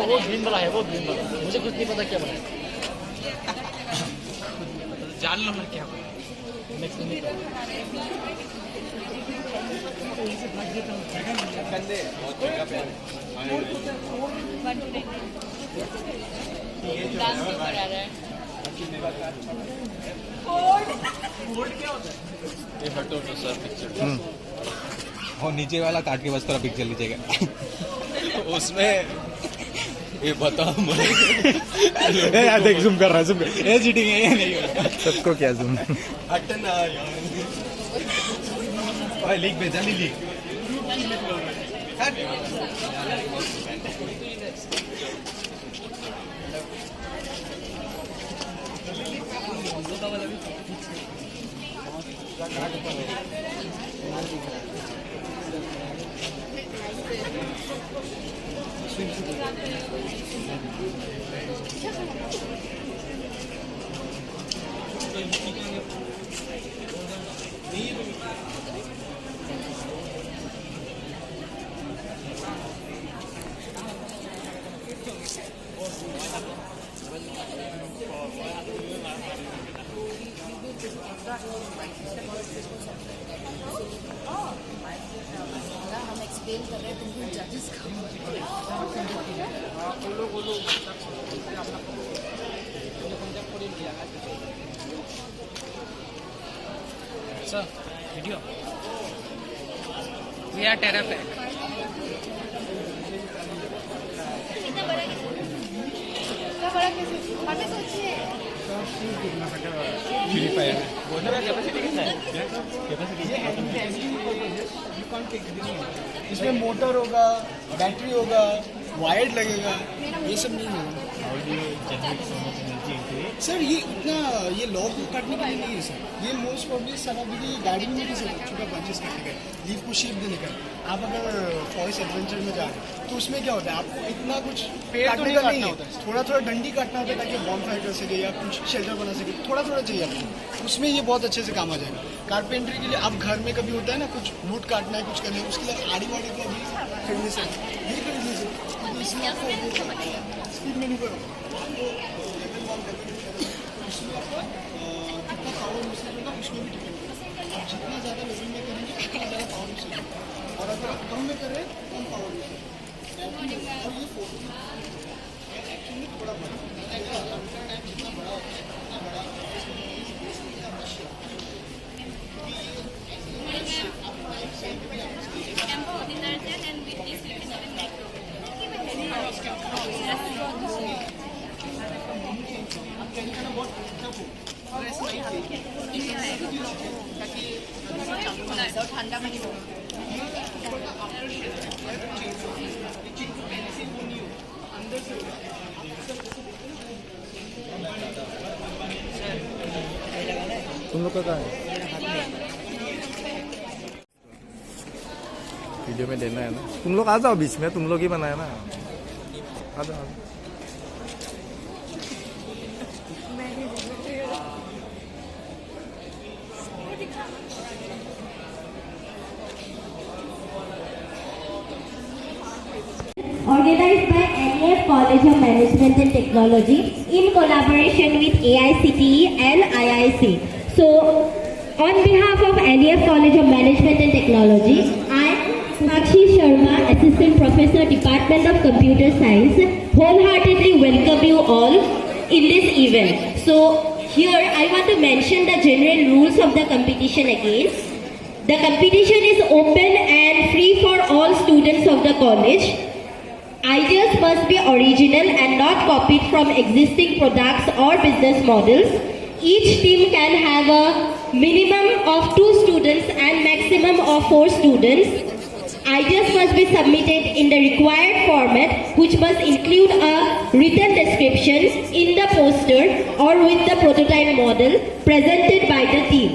वो ग्रीन वाला है, वो ग्रीन वाला। मुझे कुछ नहीं पता क्या बना है। जान लो मैं क्या नेक्स्ट नहीं कंदे बहुत जगह पे डांस क्यों करा रहा है? कोड क्या होता है? ये हटो तो सर पिक्चर और नीचे वाला काट के बस थोड़ा पिक्चर लीजिएगा उसमें ये बताओ मुझे यार देख जूम कर रहा है, जूम कर ये चीटिंग है, ये नहीं हो सबको क्या जूम हटना यार ओए लीक भेजा नहीं लीक हम एक्सप्लेन कर रहे हैं तुमको जजेस का सर वीडियो वी आर टेरापैक कितना बड़ा कैसे हमें सोचिए प्यूरीफायर कैपेसिटी कितना है? इसमें मोटर होगा, बैटरी होगा, वायर्ड लगेगा, ये सब नहीं होगा सर। ये इतना ये लॉक को काटने के लिए नहीं है सर। ये मोस्ट प्रॉब्ली सर अभी गाड़ी में भी सर छोटा परचेस करने का लीव को शेप देने का। आप अगर फॉरेस्ट एडवेंचर में जा रहे हैं तो उसमें क्या होता है, आपको इतना कुछ काटने का नहीं होता है, थोड़ा थोड़ा डंडी काटना होता है ताकि बॉम्ब फायर कर सके या कुछ शेल्टर बना सके, थोड़ा थोड़ा चाहिए आपको। उसमें ये बहुत अच्छे से काम आ जाएगा। कारपेंट्री के लिए आप घर में कभी होता है ना कुछ वुड काटना है, कुछ करना है, उसके लिए आड़ी वाड़ी का भी खरीदने से ये खरीद लीजिए। इसमें आपको स्पीड मेन्यू करो, उसमें आपका कितना पावर यूज करेगा उसमें भी डिपेंड करेगा। आप जितना ज़्यादा लेवल में करेंगे उतना ज़्यादा पावर यूज करेंगे, और अगर आप कम में करें कम पावर यूज करेंगे। और ये फोटो एक्चुअली थोड़ा बड़ा जितना बड़ा होता है उतना बड़ा ठंडा पानी तुम लोग का कहाँ है? वीडियो में देना है ना। तुम लोग आ जाओ बीच में, तुम लोग ही बनाया ना। आ जाओ Organized by NEF College of Management and Technology in collaboration with AICTE and IIC. So, on behalf of NEF College of Management and Technology, I am Sakshi Sharma, Assistant Professor, Department of Computer Science, wholeheartedly welcome you all in this event. So, here I want to mention the general rules of the competition again. The competition is open and free for all students of the college. Ideas must be original and not not copied from existing products or business models. Each team can have a minimum of 2 students and maximum of 4 students. Ideas must be submitted in the required format, which must include a written description in the poster or with the prototype model presented by the team.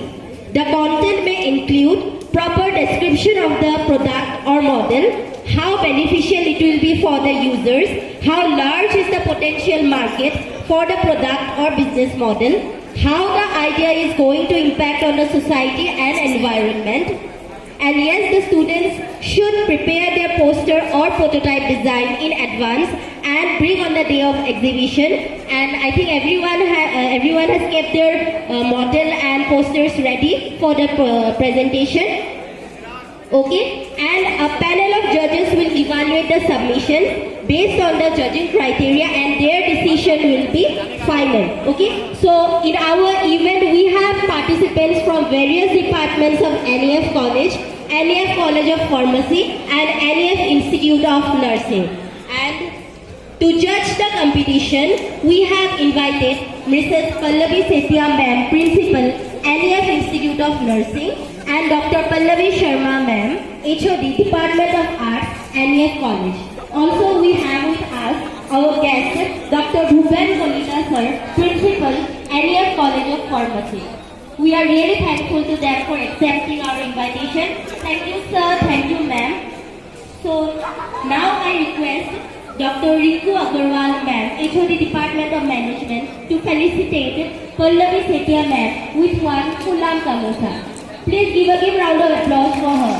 The content may include proper description of the product or model, how beneficial it will be for the users, how large is the potential market for the product or business model, how the idea is going to impact on the society and environment. And yes, the students should prepare their poster or prototype design in advance and bring on the day of exhibition. And I think everyone has kept their model and posters ready for the presentation. Okay, and a panel of judges will evaluate the submissions based on the judging criteria, and their decision will be final. Okay, so in our event we have participants from various departments of NEF College, NEF College of Pharmacy and NEF Institute of Nursing. And to judge the competition, we have invited Mrs. Pallavi Setia Ma'am, Principal, NEF Institute of Nursing, and Dr. Pallavi Sharma Ma'am, HOD, Department of Arts, NEF College. Also, we have with us our guest, Dr. Bhupen Kolita Sir, Principal, NEF College of Pharmacy. We are really thankful to them for accepting our invitation. Thank you, sir. Thank you, ma'am. So, now I request Dr. Rinku Agarwal Ma'am, HOD Department of Management, to felicitate Pallavi Setia Ma'am with one Fulam Samosa. Please give a big round of applause for her.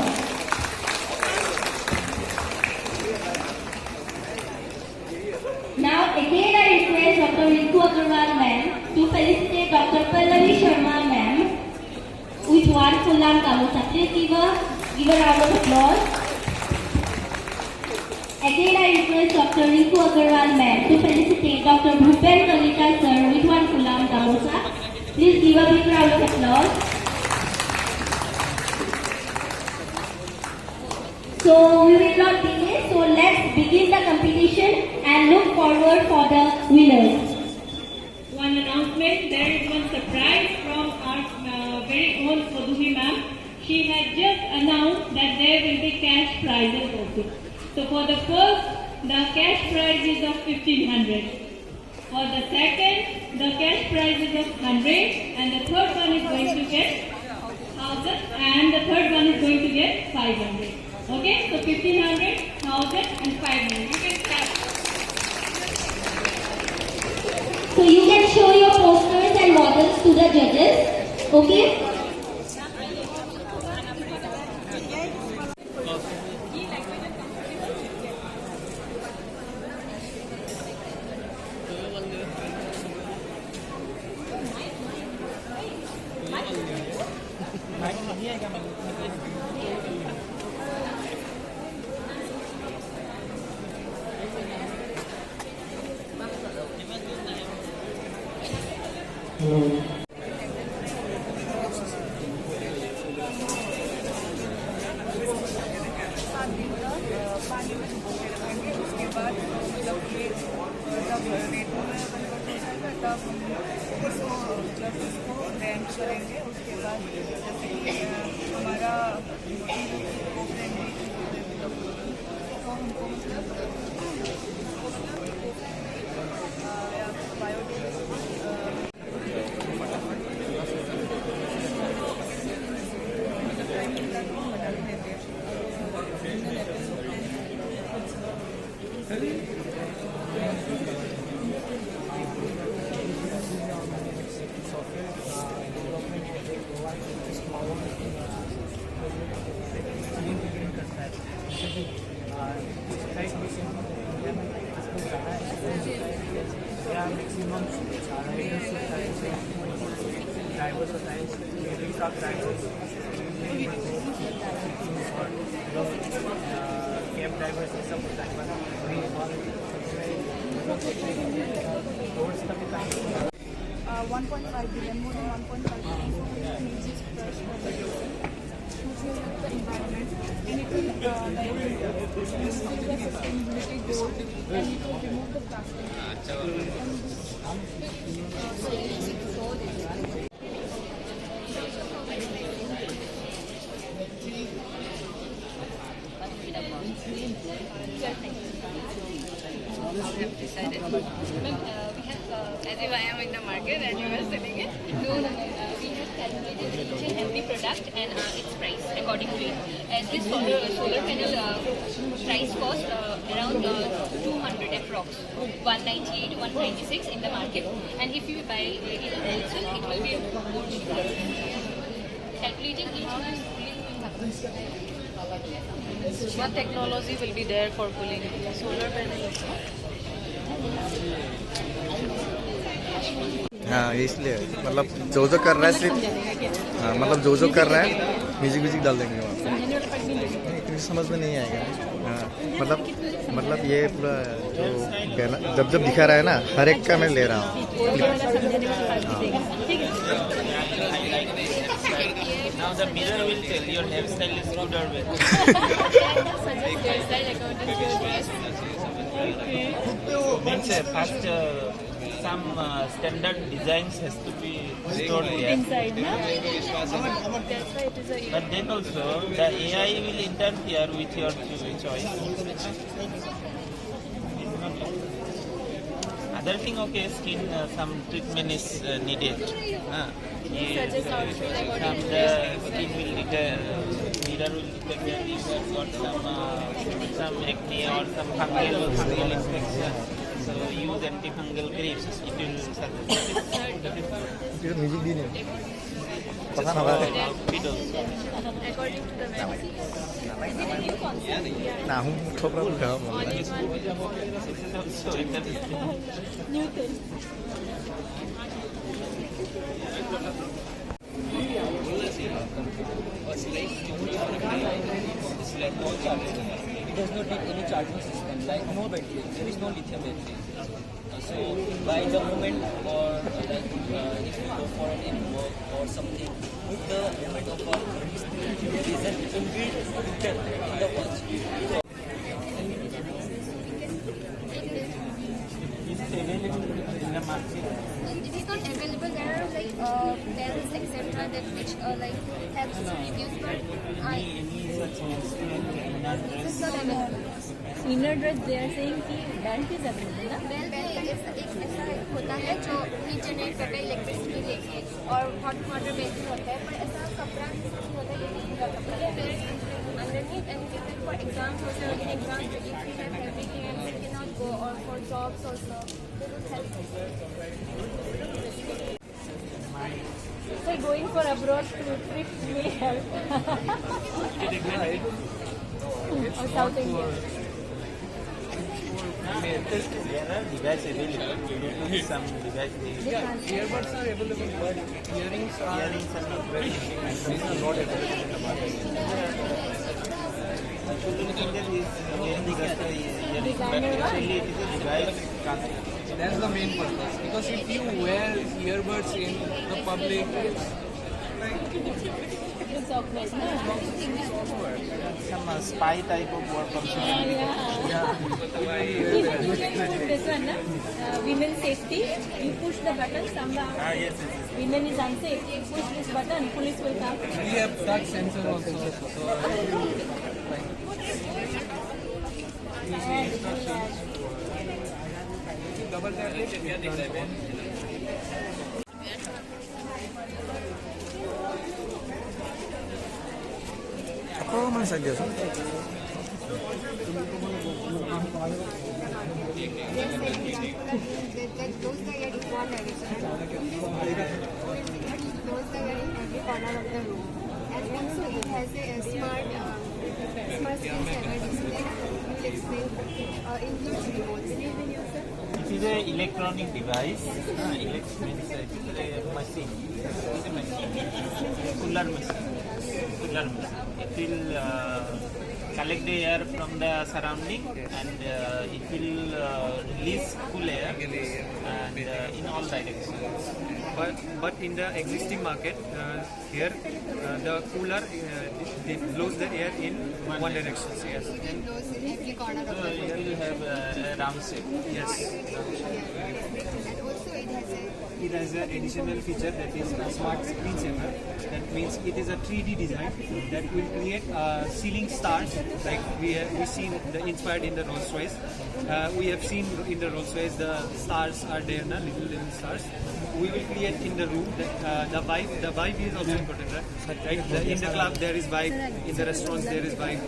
Now again I request Dr. Rinku Agarwal Ma'am to felicitate Dr. Pallavi Sharma Ma'am with one Fulam Samosa. Please give a round of applause. Again, I request Dr. Rinku Agarwal Ma'am to felicitate Dr. Bhupen Kolita Sir with one Fulam Samosa. Please give a big round of applause. So, we will not delay. So, let's begin the competition and look forward for the winners. One announcement, there is one surprise from our very own Sadhuhi Ma'am. She has just announced that there will be cash prizes also. So for the first, the cash prize is of 1500. For the second, the cash prize is of 100, and the third one is going to get 1000, and the third one is going to get 500. Okay, so 1500, 1000 and 500. You can start. So you can show your posters and models to the judges. Okay. उसके बाद जब जब इसको rank करेंगे उसके बाद जैसे कि हमारा तो हमको मतलब मैक्सिमम ड्राइवर्स होता है कैब ड्राइवर्स सब होता है रोड्स का भी काम 1.5 billion, more than 1.5 billion means is fresh for the environment, and it will the sustainability goal, and it will remove the plastic. As if I am in the market and you are selling it. No, we have calculated each and every product and its price according to it. As this solar panel price cost around 200 approx, 198, 196 in the market. And if you buy in wholesale, it will be more cheaper. Calculating each one What technology will be there for cooling? Solar panel. हाँ इसलिए मतलब जो कर रहा है सिर्फ हाँ मतलब जो कर रहा है म्यूजिक डाल देंगे वहाँ पे इतनी समझ में नहीं आएगा हाँ मतलब ये पूरा जो जब दिखा रहा है ना हर एक का मैं ले रहा हूँ Now the mirror will tell your hairstyle is good or bad. Means first some standard designs has to be stored there. Inside, no? But then also the AI will interfere with your choice. Other thing, okay, skin some treatment is needed. The skin will mirror will detect that if you have got some acne or some fungal infection. So use antifungal creams. It will suggest. Music भी नहीं पता ना according to the vaccine. ना हूँ ठोकरा उठा It does not need any charging system, like no battery. There is no lithium battery. So by the moment or like if you go for an work or something, with the movement of a reason it will be written in the watch. In the market. It is not available. There are like bells, etc. that which like helps to reduce burn. Any such inner It's dress. not available. Inner dress, they are saying कि belt is available, ना? Bell एक ऐसा होता है जो नीचे net करता है इलेक्ट्रिसिटी लेके और हॉट वाटर बेसिस होता है पर ऐसा कपड़ा नहीं होता है ये पूरा कपड़ा underneath and for exams also in exams if you have everything and you cannot go or for jobs also they would help So going for abroad trip may help. Or South India. There are devices available. Bluetooth, some devices. Earbuds are available, but earrings are Earrings are not very not available in the market. Actually, it is a device concept. That's the main purpose. Because if you wear earbuds in the public, It's awkward, no? Some spy type of work also. This one, na? Women safety. You push the button, somehow. Yes. Women is unsafe. You push this button, police will come. we have touch sensor also. Double tap it. apa mana saja sih those are in one direction those are in every corner of the room and also it has a smart screen saver display will explain includes remote. Will you use it? It is an electronic device. It is a machine. It is a machine. Cooler machine. It will collect the air from the surrounding and it will release cool air and in all directions. But in the existing market, here the cooler blows the air in one direction. Yes. It blows in every corner of So the it room. will have a round shape. Yes. And also it it has an additional feature that is a smart screensaver. That means it is a 3D design that will create ceiling stars like we seen inspired in the Rolls Royce. We have seen in the Rolls Royce the stars are there, na, little stars. We will create in the room the vibe. The vibe is also important, right? In the club there is vibe, in the restaurants there is vibe.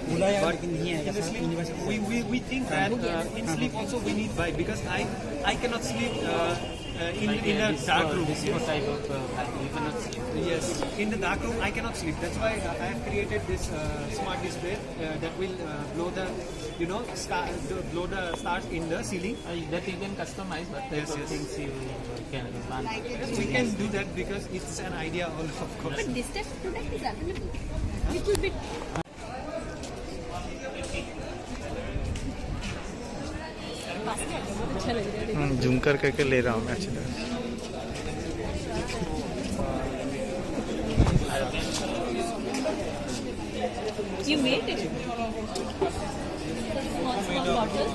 But in the sleep, we think that in sleep also we need vibe, because I cannot sleep in a dark room. This is type of you cannot sleep. Yes, in the dark room I cannot sleep. That's why I have created this smart display that will blow the blow the stars in the ceiling. That you can customize, but type of things you can We can do that because it's an idea, of course. But this type of product is available. Little bit. Zoom कर करके ले रहा हूँ मैं अच्छी तरह से। You made it. Small bottle.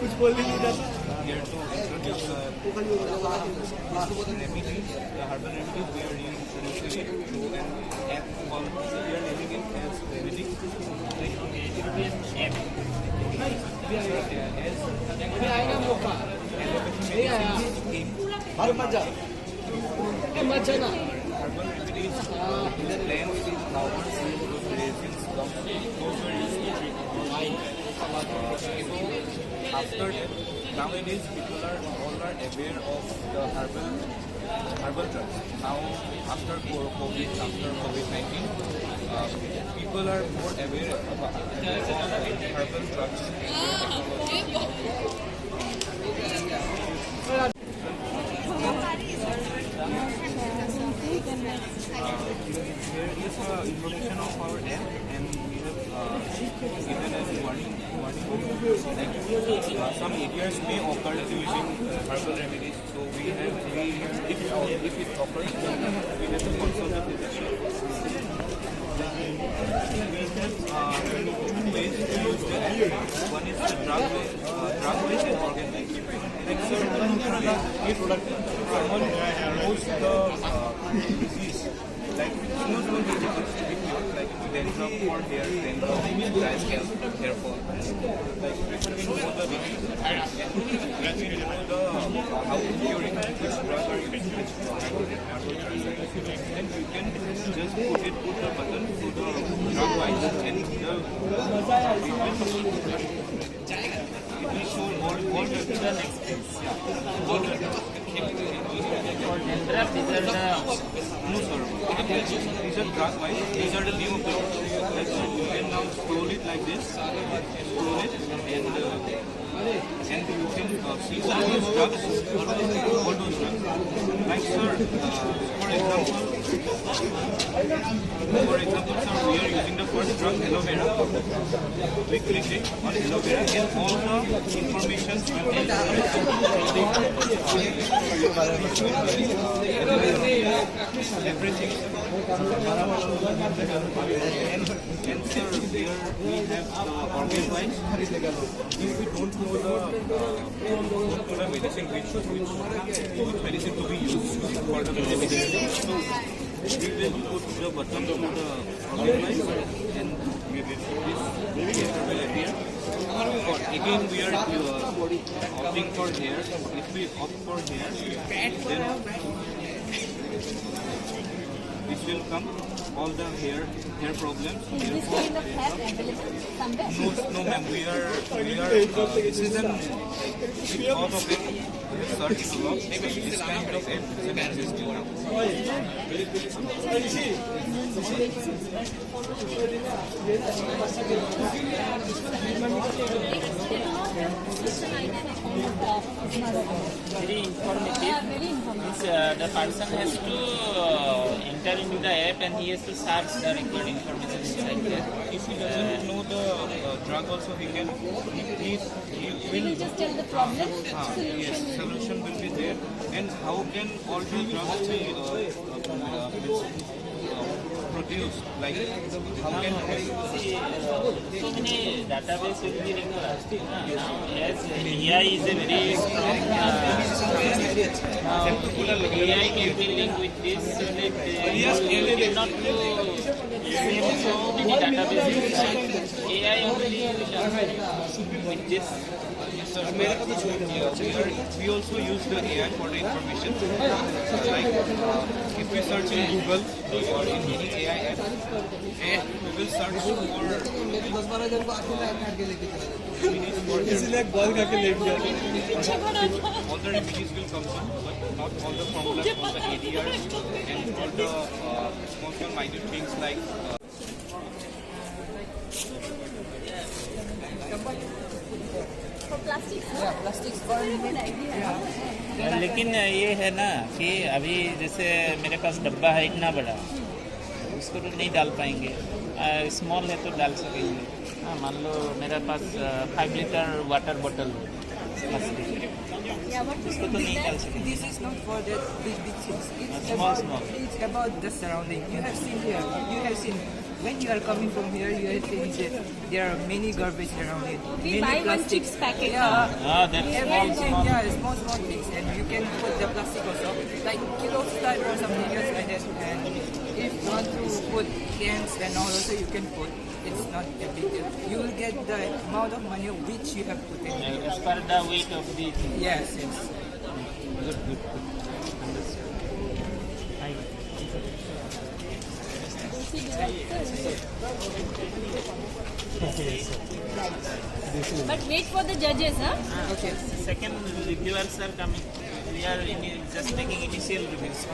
कुछ बोल भी नहीं रहा। Here to introduce remedies, the herbal remedies we are introducing it to an app called, we are naming it as Remedy. Herbal remedies, plants, flowers, resins, those were used to treat. After that, nowadays people are all aware of the herbal drugs. Now, after COVID-19, people are more aware about herbal drugs. There is information of our app, and we have given as warning that some areas may occur using herbal remedies. So if it occurs, we have to consult the physician. We have two ways to use the app. One is the drug-based and organ-based. Like someone knows the disease, like knows the vegetables, like dandruff for hair, dandruff, dry scalp, hair fall. Like we know the vegetables, how to cure it, which drug are used, which and you can just put the button to the drug wise, and the treatment it will show all the next things. All the For dandruff, these are the no sir. These are drug wise. These are the name of the drugs. Like so you can now scroll it like this. Scroll it and you can see all those drugs. All those drugs. Like sir, for example, sir, we are using the first drug, aloe vera. We click it on aloe vera, and all the information will be everything. And sir, here we have the organ wise. If we don't know the medicine, which medicine to be used for the medicine, so we will put the button to the organ wise, and this will appear. Again, we are opting for hair. If we opt for hair, then this will come. All the hair problems. Is this kind of hair available somewhere? No, ma'am. We are. This is an out of it. Search blog. This kind of app is existing now. very informative. Means, the person has to enter into the app and he has to search the required information inside there. If he doesn't know the drug, also he can. He We will just tell the problem, Yes, solution. solution will be there. And how can all the drugs be produced? Like, how can So many database will be required. Now, as AI is a very strong AI can be linked with this, so that you cannot save so many databases. AI only with this. So we also use the AI for the information. Like if we search in Google or in any AI app, we will search for all the images will come in, but not all the formulas for the ADRs and all the small minute things like लेकिन ये है ना कि अभी जैसे मेरे पास डब्बा है इतना बड़ा, उसको तो नहीं डाल पाएंगे। स्मॉल है तो डाल सकेंगे। हाँ, मान लो मेरे पास 5 लीटर वाटर बॉटल प्लास्टिक, उसको तो नहीं डाल सकेंगे। This is not for the big things. Small. It's about the surrounding. You have seen here. You have seen when you are coming from here. You have seen that there are many garbage around it. We many buy one plastic. chips packet. Yeah. That's Everything, small. yeah, small things, and you can put the plastic also, like kilos type or something else like that. And if you want to put cans and all, also you can put. It's not a big deal. You will get the amount of money which you have put in. As per the weight of the thing. Yes, yes. Good. Understood. But wait for the judges, huh? Okay. Second reviewers are coming. We are just taking initial reviews.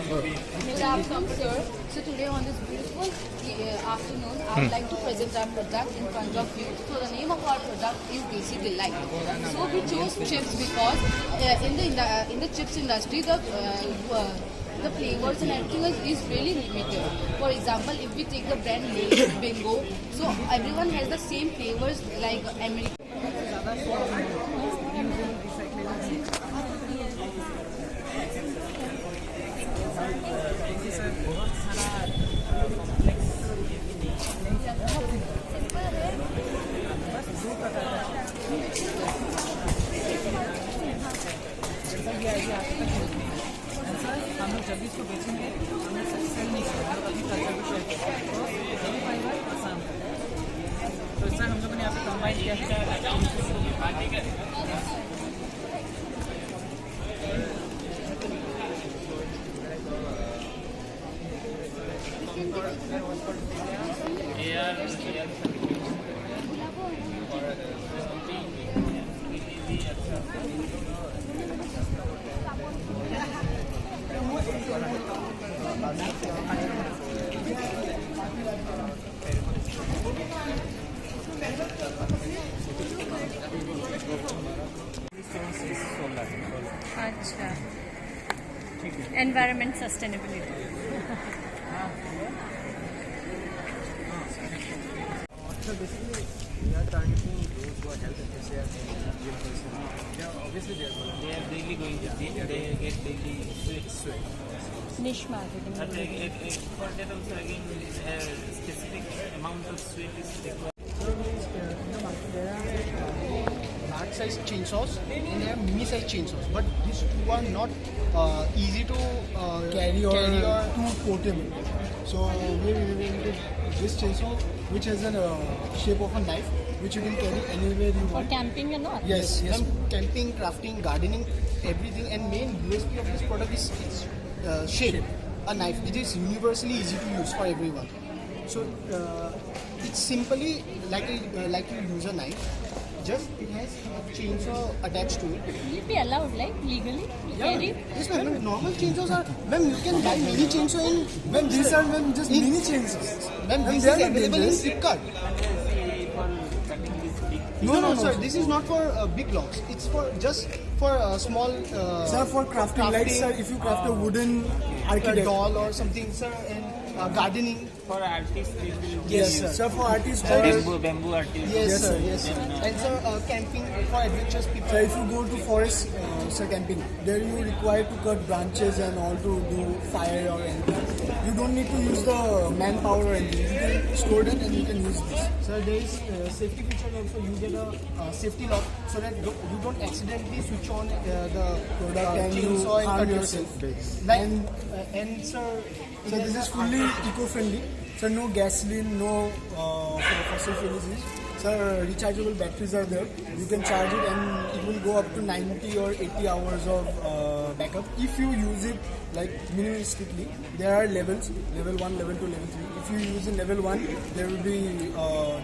Good afternoon, sir. So today on this beautiful afternoon, I would like to present our product in front of you. So the name of our product is Desi Delight. So we chose chips because in the chips industry, the flavors and everything is really limited. For example, if we take the brand Lay's, Bingo, so everyone has the same flavors like American. हम लोग जब भी इसको बेचेंगे हमें cell नहीं करेंगे, अपनी कल्चर को शेयर करेंगे तो हेवी फाइबर आसान है। तो इससे हम लोगों ने यहाँ पे कंबाइन किया है। अच्छा, environment sustainability. So basically, we are targeting those who are health enthusiasts and gym persons. Yeah, obviously They are daily going to gym. They get daily sweat. Niche marketing. But for that also again, a specific amount of sweat is required. There are large size chainsaws and there are mini size chainsaws, but these two are not easy to carry or too portable. So we invented this chainsaw, which has a shape of a knife, which you can carry anywhere you For want. camping and all. Yes. Camping, crafting, gardening, everything. And main USP of this product is its shape, a knife. It is universally easy to use for everyone. So it's simply like you use a knife. Just it has a chainsaw attached to it. Will it be allowed, like legally? Carry? Yes, ma'am. Normal chainsaws are. Ma'am, you can buy mini chainsaw in. Ma'am, these are just mini chainsaws. Ma'am, this is available in Flipkart. No, sir. This is not for big logs. It's for just for small. Sir, for crafting, like sir, if you craft a wooden like a doll or something, sir, and gardening. For artists, this will be Yes, sir. used. Sir, for artists, for Bamboo artists. yes, sir. Yes, sir. Then, And sir, camping for adventurous people. So if you go to forest, sir, camping, there you require to cut branches and all to do fire or anything. You don't need to use the manpower or anything. You can store them and you can use this. Sir, there is safety feature also. You get a safety lock so that you don't accidentally switch on the product and you harm yourself. And sir, this is fully eco-friendly. So no gasoline, no fossil fuels. Sir, rechargeable batteries are there. You can charge it and it will go up to 90 or 80 hours of backup. If you use it like minimalistically, there are levels, level 1, level 2, level 3. If you use in level 1, there will be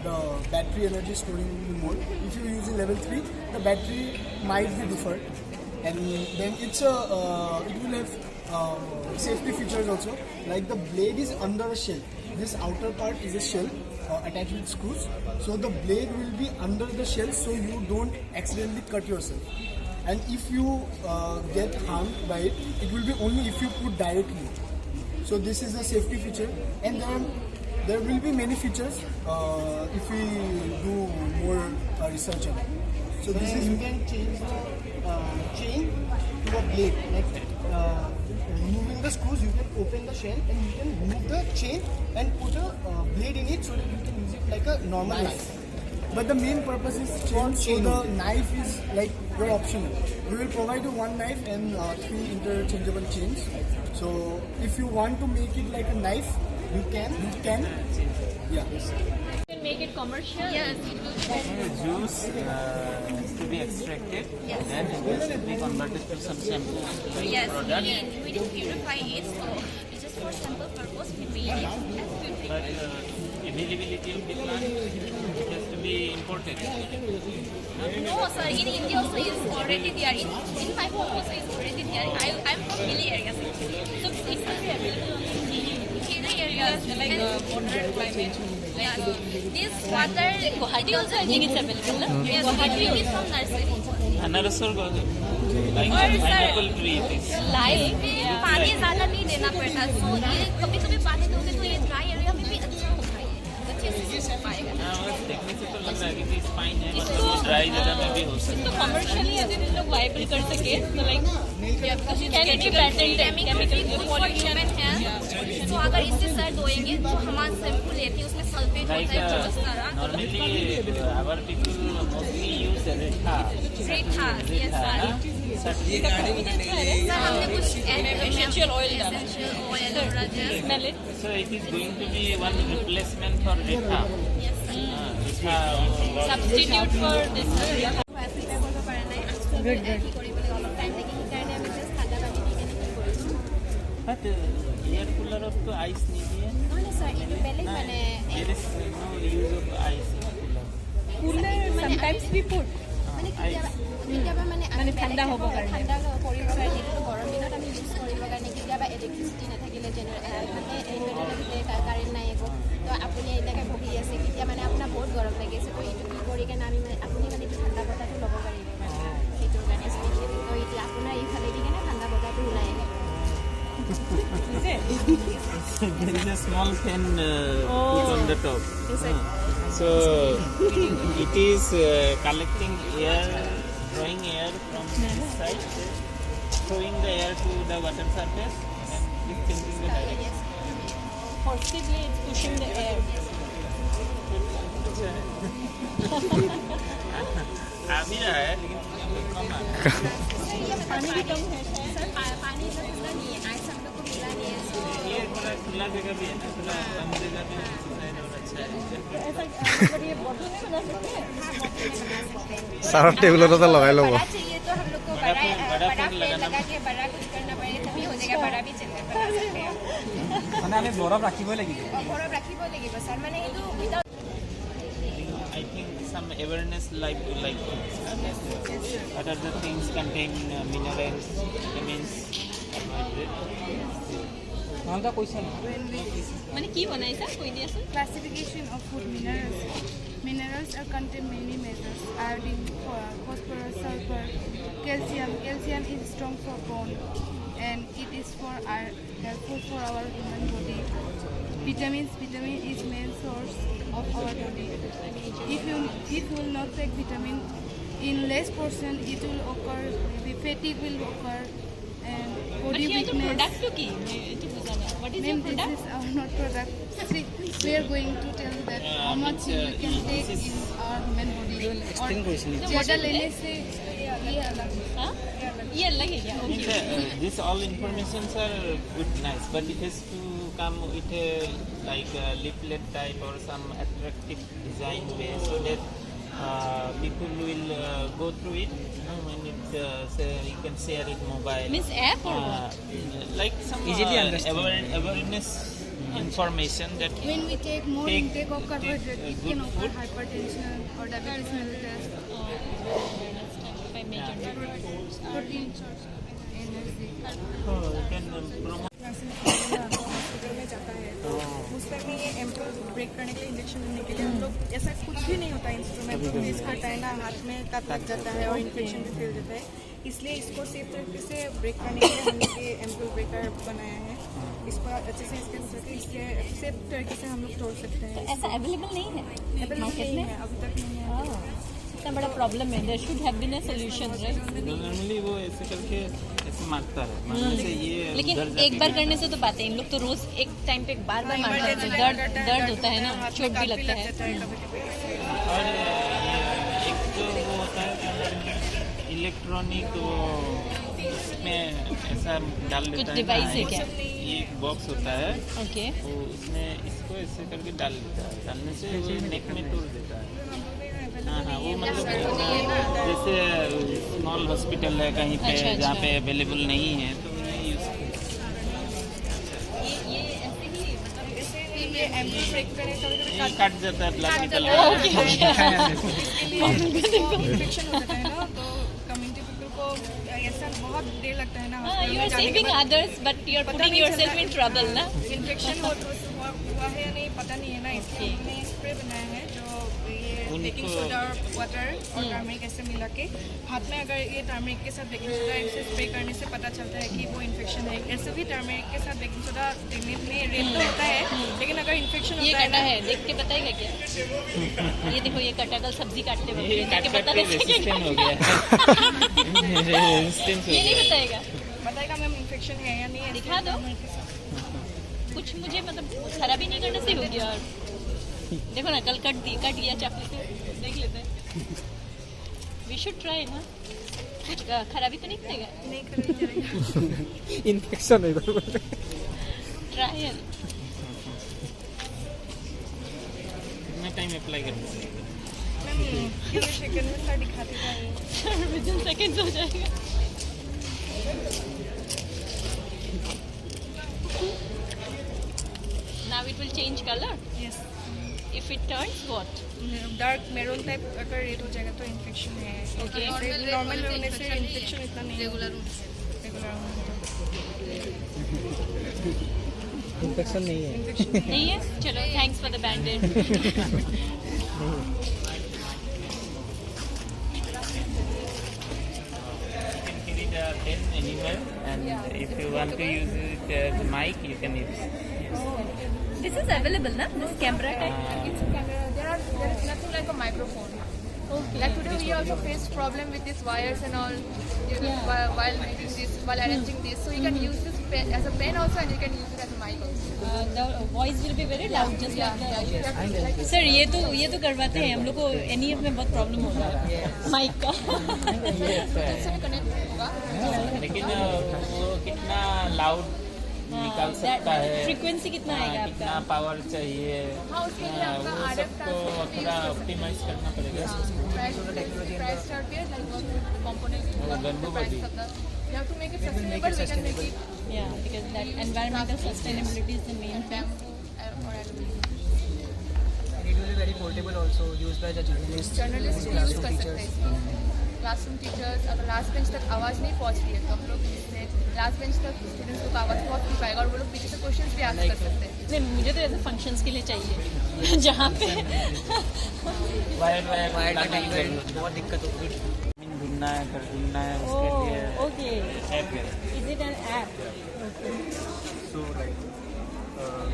the battery energy storing will be more. If you use in level 3, the battery might be deferred. And then it will have safety features also, like the blade is under a shell. This outer part is a shell attached with screws, so the blade will be under the shell so you don't accidentally cut yourself. And if you get harmed by it, it will be only if you put directly. So this is a safety feature, and then there will be many features if we do more research on it. So this is, you can change the chain to a blade, like removing the screws, you can open the shell and you can remove the chain and put a blade in it so that you can use it like a normal knife. But the main purpose is chain, so the knife is like your optional. We will provide you one knife and 3 interchangeable chains. So if you want to make it like a knife, you can. Yeah. You can make it commercial. Yes, it will be. Juice to be extracted, then it will be converted to some sample Yes, product. we didn't purify it, so it's just for sample purpose we made it and But purified. availability of the plant has to be imported. No, sir, in India also is already there. In my home also is already there. I'm from hilly areas actually. So it's already available in hilly areas. Like moderate climate. Yeah. This water, Guwahati also I think it's available. Yes, we drink it from nursery. Anarasur like pineapple tree it is. Life में पानी ज़्यादा नहीं देना पड़ता, सो ये कभी-कभी पानी दोगे तो ये ड्राई एरिया में भी अच्छा होता है, अच्छे से सूख पाएगा। देखने से तो लग रहा है कि इस फाइन है, मतलब ड्राई जगह में भी हो सकता है। तो कमर्शियली अगर इन लोग वाइबल कर सके तो like chemical for human health. तो अगर इससे सर धोएंगे तो हमारा शैम्पू लेते हैं उसमें सल्फेट होता है बहुत सारा। Normally our people mostly use Retha. yes sir। Sir हमने कुछ एसेंशियल ऑयल डाला। Smell it. So it is going to be one replacement for Retha. Substitute for this. But air cooler of to ice नहीं है। There is no use of ice in cooler. Cooler sometimes we put কেতিয়াবা মানে ঠাণ্ডা হ'ব কাৰণে। ঠাণ্ডা কৰিব কাৰণে গৰম দিনত আমি ইউজ কৰিব কাৰণে কেতিয়াবা ইলেক্ট্ৰিচিটি নাথাকিলে মানে ইনভাৰ্টাৰ কাৰেণ্ট নাই একো তো আপুনি এনেকৈ বহি আছে কেতিয়া মানে আপোনাৰ বহুত গৰম লাগি আছে তো এইটো কি কৰি কেনে আমি মানে আপুনি মানে ঠাণ্ডা বতাহটো ল'ব পাৰিব মানে সেইটোৰ কাৰণে স্পেচিয়েলি তো এতিয়া আপোনাৰ এইফালে দি কেনে ঠাণ্ডা বতাহটো ওলাই আহিব। There is a small fan put on the top. So it is collecting air, drawing air from this side, throwing the air to the water surface, and it changing the direction. Forcibly it's pushing the air. आ भी रहा है लेकिन कम आ रहा है। पानी भी कम है sir पानी इतना खुला नहीं है, आइस हम लोग को मिला नहीं है। ये थोड़ा खुला जगह भी है ना, थोड़ा कम जगह भी डिजाइन और अच्छा है। ऐसा ये बॉटल में बना सकते हैं। सारा टेबल तो लगाए लोग। बड़ा चाहिए तो हम लोग को बड़ा फैन लगा के बड़ा कुछ करना पड़ेगा तभी हो जाएगा, बड़ा भी चलता बना सकते हैं। মানে আমি বৰফ ৰাখিবই লাগিব। बरफ राखिब লাগিব सर, माने এইটো without I think some awareness like what are the things contain minerals, vitamins, carbohydrates. নহ'লে কৈছে না মানে কি বনাইছা কৈ দিয়াচোন। Classification of food minerals. Minerals are contain many metals: iodine, phosphorus, sulfur, Calcium is strong for bone, and it is helpful for our human body. Vitamin is main source of our body. If you will not take vitamin in less portion, it will occur. Maybe fatigue will occur, and body weakness. Product क्यों की मैं तो बुझाना what is your Ma'am, product this is our not product. See, we are going to tell that how much we can take in our human body. और ज़्यादा लेने से ये अलग है. हां ये अलग है क्या okay This all informations are good, nice, but it has to come with a like a leaflet type or some attractive design way so that people will go through it. When it say you can share it mobile. Means app or what? Like some Easily understand. awareness information that When we take more Take- intake of carbohydrate, it good can occur food. hypertension or diabetes mellitus. Protein source of energy. you can promote. Hospital में जाता है तो उस time में ये ample break करने के लिए इंजेक्शन लेने के लिए हम लोग ऐसा कुछ भी नहीं होता इंस्ट्रूमेंट तो फेस करता है ना हाथ में कट लग जाता है और इन्फेक्शन भी फैल जाता है इसलिए इसको सेफ तरीके से ब्रेक करने के लिए हमने ये एम्पल ब्रेकर बनाया है इसको अच्छे से स्कैन करके इसलिए सेफ तरीके से हम लोग तोड़ सकते हैं ऐसा अवेलेबल नहीं है अवेलेबल नहीं है अभी तक नहीं है इतना बड़ा प्रॉब्लम है there should have been a solution right normally वो ऐसे करके ऐसे मारता है मारने से ये लेकिन उधर एक जाके बार करने से तो बात है इन लोग तो रोज एक टाइम पे बार बार मारते हैं तो दर्द होता है ना चोट भी लगता है और एक तो वो होता है इलेक्ट्रॉनिक वो इसमें ऐसा डाल कुछ देता है device ना, है क्या? ये एक बॉक्स होता है ओके वो उसमें इसको ऐसे करके डाल देता है डालने से वो नेक में तोड़ देता है हाँ वो मतलब जैसे स्मॉल हॉस्पिटल है कहीं पे अच्छा, जहाँ अच्छा। पे अवेलेबल नहीं है तो ये यूज़ ये ऐसे ही मतलब ये एम्पल ब्रेक करे कभी ये काट जाता है ब्लड निकल इन्फेक्शन हो जाता है ना तो कम्युनिटी पीपल को ऐसा बहुत देर लगता है ना you are saving others but you are putting yourself in trouble ना इन्फेक्शन हुआ है या नहीं पता नहीं है ना इसलिए हमने स्प्रे बनाया है जो ये बेकिंग सोडा और वाटर और टर्मरिक ऐसे मिला के हाथ में अगर ये टर्मरिक के साथ बेकिंग सोडा ऐसे स्प्रे करने से पता चलता है कि वो इन्फेक्शन है ऐसे भी टर्मरिक के साथ बेकिंग सोडा देने में रेड तो होता है लेकिन अगर इन्फेक्शन ये होता है कटा ना है देख के बताएगा क्या ये देखो ये कटा कल सब्जी काटते वक्त ये देख के काट बता के रेजिस्टेंट हो गया रेजिस्टेंस हो ये नहीं गया बताएगा बताएगा मैम इन्फेक्शन है या नहीं है दिखा दो कुछ मुझे मतलब खराबी नहीं करने से हो गया और देखो ना कल कट गया चाकू से देख लेते हैं वी शुड ट्राई ना कुछ खराबी तो नहीं करेगा नहीं करेगा इन्फेक्शन है ट्रायल कितना टाइम अप्लाई करना पड़ेगा मैम सेकंड में सर दिखाते जाइए विद इन सेकंड्स हो जाएगा now it will change color yes if it turns what dark maroon type अगर रेड हो जाएगा तो इन्फेक्शन है Okay. नॉर्मल होने से इन्फेक्शन इतना नहीं रेगुलर इन्फेक्शन नहीं है नहीं है चलो thanks for the banded carry the pen anywhere and if you want to use it as a mic you can use this is available na this camera type It's a camera. There is nothing like a microphone. okay Like today we also face problem with these wires and all while making this, while arranging this. So you can use this pen as a pen also, and you can use it as a mic also. the voice will be very loud just like You that have to like sir ये तो करवाते हैं हम लोग को NEF में बहुत problem होता है माइक का इससे कनेक्ट होगा. लेकिन वो कितना लाउड निकाल सकता है फ्रीक्वेंसी कितना आएगा कितना आपका पावर चाहिए हाँ, उसके लिए आपका वो RF सबको थोड़ा ऑप्टिमाइज करना पड़ेगा price chart पे like what component वो the गंदू price बदी of the. You have to make it sustainable. We can make it yeah because that environmental sustainability is the main thing bamboo or aluminum. And it will be very portable also, used by the journalists. Journalist use कर सकते हैं इसको. Classroom teachers अगर last bench तक आवाज़ नहीं पहुंच रही है तो हम लोग इससे लास्ट बेंच तक स्टूडेंट्स को आवाज़ पहुंच नहीं पाएगा और वो लोग पीछे से क्वेश्चन भी आंसर कर सकते हैं. नहीं मुझे तो ऐसे फंक्शंस के लिए चाहिए जहाँ पे वायर बहुत दिक्कत होगी ढूंढना है घर ढूंढना है app gallery. Is it an app? So like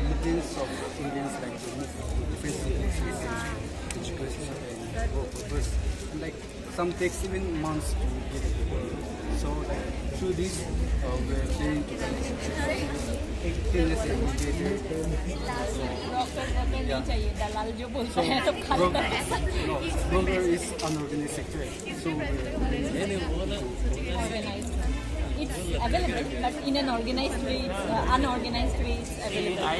millions of Indians like to move to different cities with education and work purpose. And like some takes even months to get people. So like through this we're planning to Broker is unorganized sector. So It's available, but in an organized way, unorganized way, it's available. I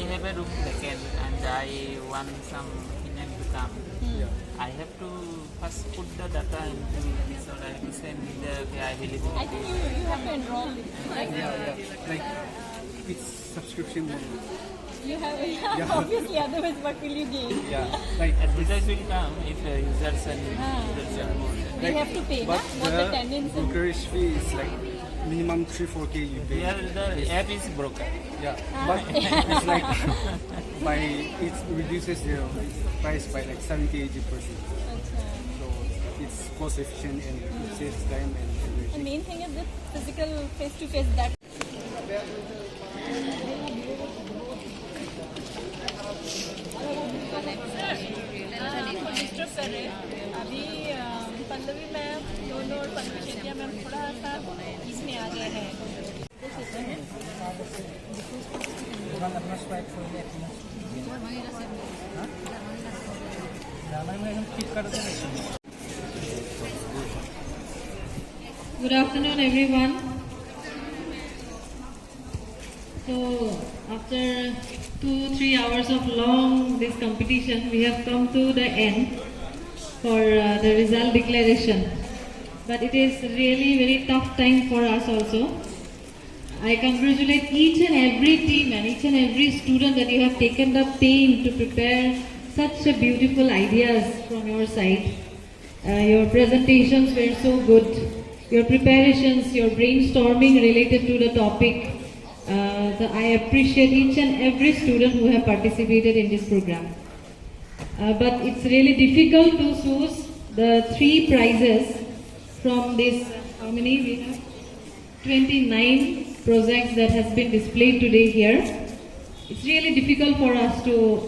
have a room vacant and I want some opinion to come. I have to first put the data into this or I have to send the availability. I think you have to enroll, right? like it's subscription model. You have, obviously, otherwise what will you gain? Like advertisers will come if users and users are more. They have to pay, but not the tenants. brokerage fee is like minimum 3-4K you pay. Here the app is broken. But it's like it reduces the price by like 70-80%. So it's cost efficient and it saves time and energy. The main thing is the physical face-to-face that. Disturb कर रहे हैं अभी Pallavi ma'am दोनों और Pallavi Shetia ma'am थोड़ा सा इसमें आ गए हैं Good afternoon, everyone. So, after 2-3 hours of long this competition, we have come to the end for the result declaration. But it is really very tough time for us also. I congratulate each and every team and each and every student that you have taken the pain to prepare such a beautiful ideas from your side. Your presentations were so good. Your preparations, your brainstorming related to the topic. I appreciate each and every student who have participated in this program. But it's really difficult to choose the 3 prizes from this, how many we have? 29 projects that has been displayed today here. It's really difficult for us to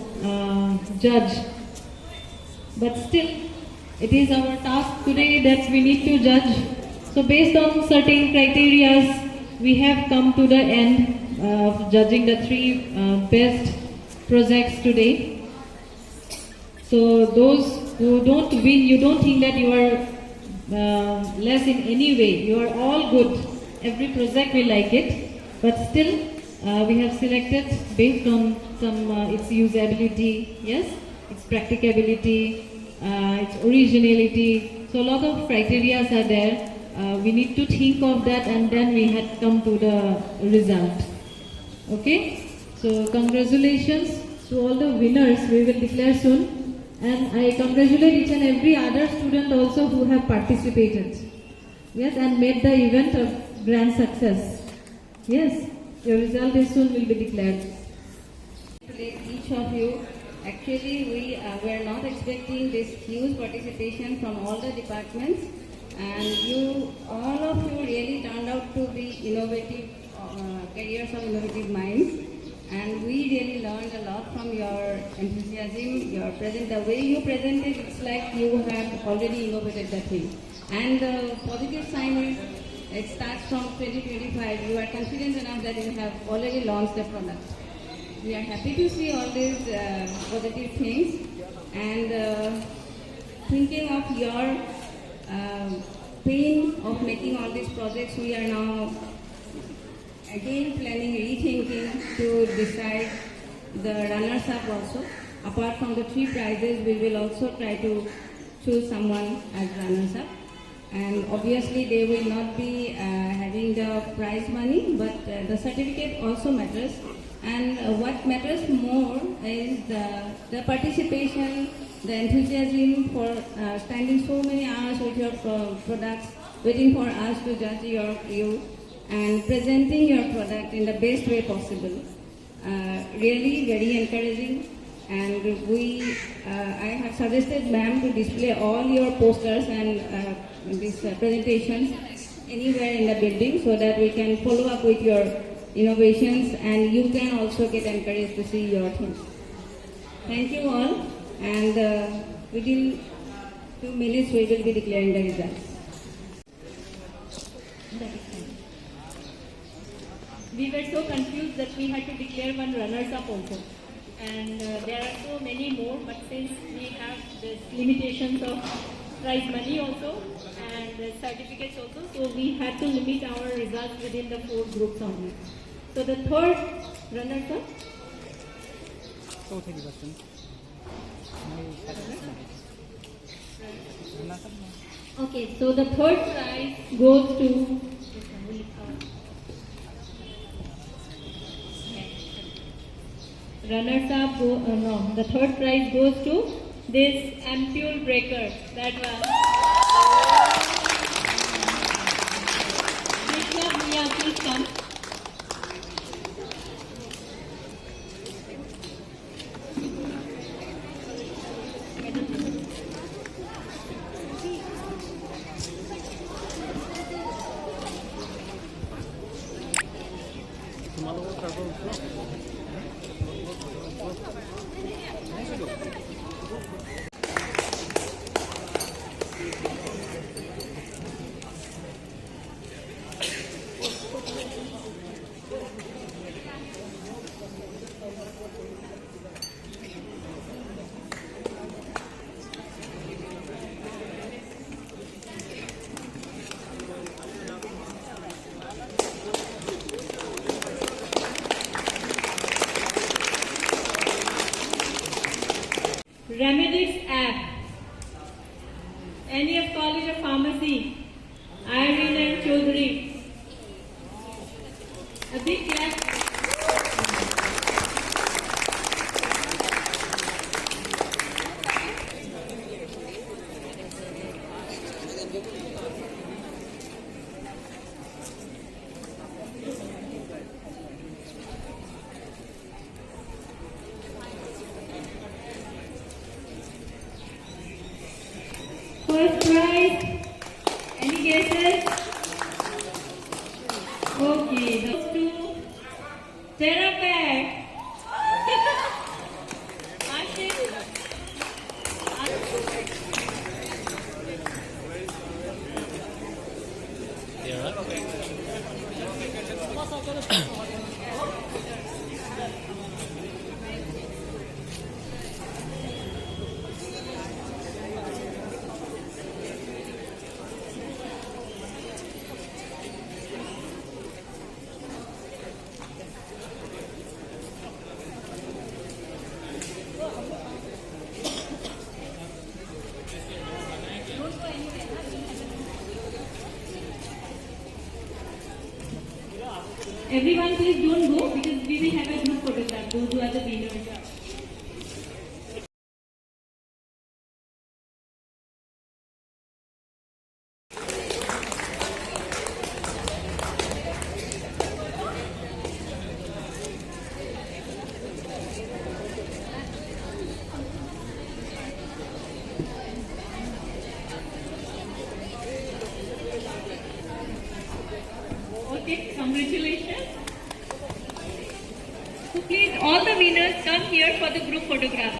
judge. But still, it is our task today that we need to judge. So based on certain criteria, we have come to the end of judging the 3 best projects today. So those who don't win, you don't think that you are less in any way. You are all good. Every project we like it, but still we have selected based on some its usability, yes, its practicability, its originality. So a lot of criteria are there. We need to think of that and then we had come to the result. Okay, so congratulations to all the winners. We will declare soon, and I congratulate each and every other student also who have participated, yes, and made the event a grand success. Yes, your result is soon will be declared. Each of you, actually we were not expecting this huge participation from all the departments, and all of you really turned out to be innovative careers of innovative minds, and we really learned a lot from your enthusiasm, the way you presented. It's like you have already innovated the thing, and the positive sign is it starts from 2025. You are confident enough that you have already launched the product. We are happy to see all these positive things, and thinking of your pain of making all these projects, we are now again planning, rethinking to decide the runners-up also. Apart from the 3 prizes, we will also try to choose someone as runners-up. And obviously they will not be having the prize money, but the certificate also matters. And what matters more is the participation, the enthusiasm for standing so many hours with your products, waiting for us to judge you, and presenting your product in the best way possible. Really very encouraging. And I have suggested ma'am to display all your posters and these presentations anywhere in the building so that we can follow up with your innovations and you can also get encouraged to see your things. Thank you all, and within 2 minutes we will be declaring the results. We were so confused that we had to declare one runners-up also. And there are so many more, but since we have the limitations of prize money also and the certificates also, so we had to limit our results within the 4 groups only. So the third runners-up. Okay, so the third prize goes to runners-up. No, the third prize goes to this ampule breaker. That was Krishna, Mia, please come. Remedix app, NEF College of Pharmacy, Irene and Chaudhary. A big clap. First prize, any guesses? Okay, those two. Therapy. Everyone please don't go because we will have a group photograph. Those who are the winners. Okay, congratulations. So please all the winners come here for the group photograph.